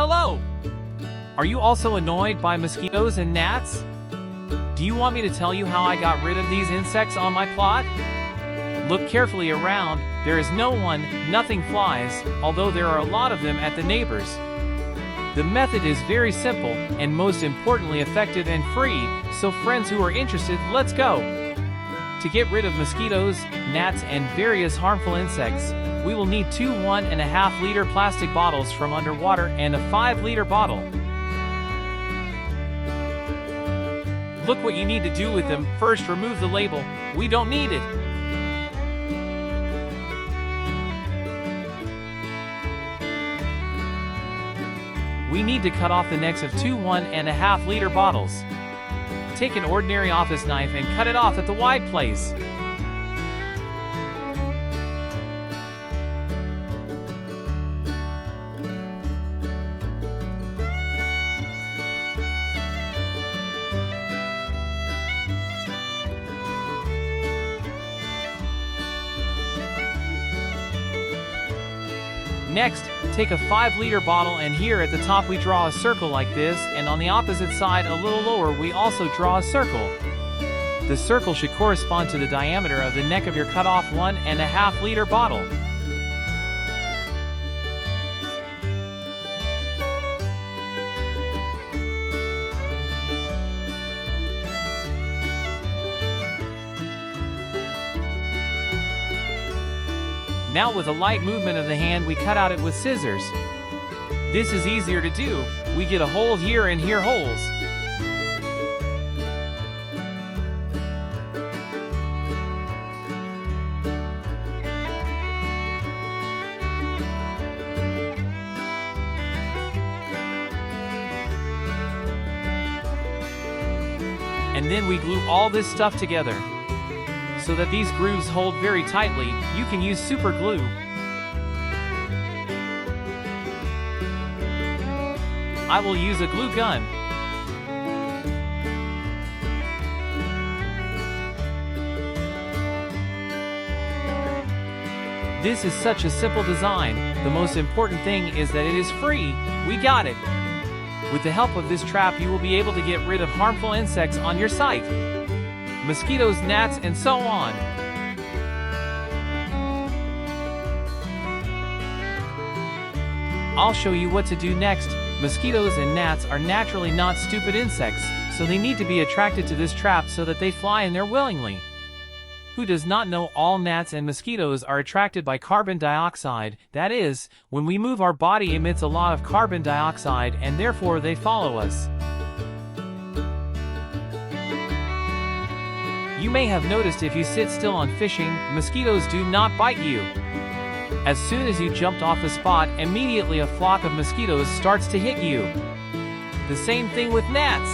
Hello! Are you also annoyed by mosquitoes and gnats? Do you want me to tell you how I got rid of these insects on my plot? Look carefully around, there is no one, nothing flies, although there are a lot of them at the neighbors. The method is very simple, and most importantly effective and free, so friends who are interested, let's go! To get rid of mosquitoes, gnats and various harmful insects, we will need two 1.5 liter plastic bottles from underwater and a 5-liter bottle. Look what you need to do with them. First, remove the label. We don't need it. We need to cut off the necks of two 1.5 liter bottles. Take an ordinary office knife and cut it off at the wide place. Next, take a 5-liter bottle and here at the top we draw a circle like this, and on the opposite side a little lower we also draw a circle. The circle should correspond to the diameter of the neck of your cut off 1.5 liter bottle. Now with a light movement of the hand we cut out it with scissors. This is easier to do. We get a hole here and here holes. And then we glue all this stuff together. So that these grooves hold very tightly, you can use super glue. I will use a glue gun. This is such a simple design. The most important thing is that it is free. We got it. With the help of this trap you will be able to get rid of harmful insects on your site. Mosquitoes, gnats, and so on. I'll show you what to do next. Mosquitoes and gnats are naturally not stupid insects, so they need to be attracted to this trap so that they fly in there willingly. Who does not know all gnats and mosquitoes are attracted by carbon dioxide? That is, when we move our body emits a lot of carbon dioxide and therefore they follow us. You may have noticed if you sit still on fishing, mosquitoes do not bite you. As soon as you jumped off a spot, immediately a flock of mosquitoes starts to hit you. The same thing with gnats.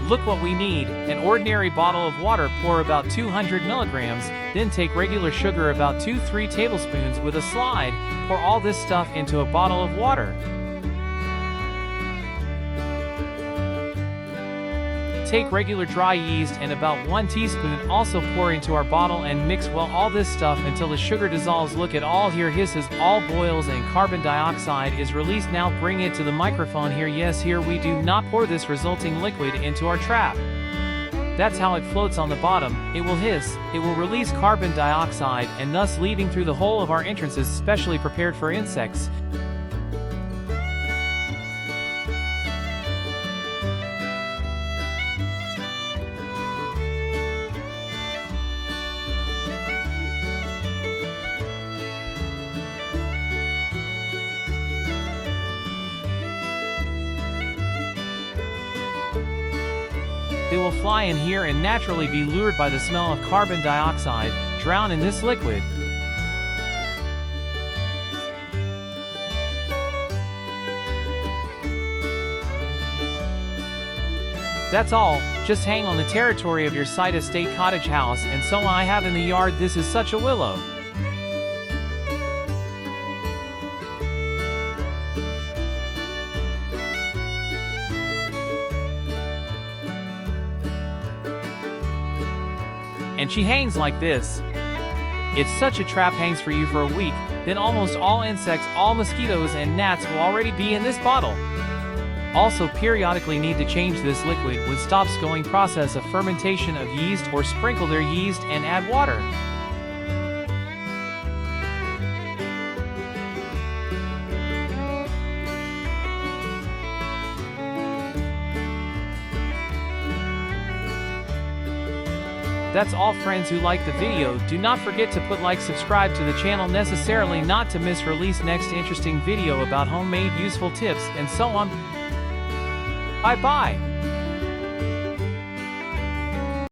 Look what we need, an ordinary bottle of water, pour about 200 milligrams, then take regular sugar about 2-3 tablespoons with a slide, pour all this stuff into a bottle of water. Take regular dry yeast and about 1 teaspoon, also pour into our bottle and mix well all this stuff until the sugar dissolves. Look at all here hisses, all boils and carbon dioxide is released. Now bring it to the microphone here. Yes, here we do not pour this resulting liquid into our trap. That's how it floats on the bottom. It will hiss, it will release carbon dioxide and thus leading through the whole of our entrances specially prepared for insects. They will fly in here and naturally be lured by the smell of carbon dioxide, drown in this liquid. That's all, just hang on the territory of your site, estate, cottage, house, and so on. I have in the yard. This is such a willow. And she hangs like this. If such a trap hangs for you for a week, then almost all insects, all mosquitoes and gnats will already be in this bottle. Also periodically need to change this liquid when stops going process of fermentation of yeast or sprinkle their yeast and add water. That's all friends who like the video. Do not forget to put like, subscribe to the channel necessarily not to miss release next interesting video about homemade useful tips and so on. Bye bye.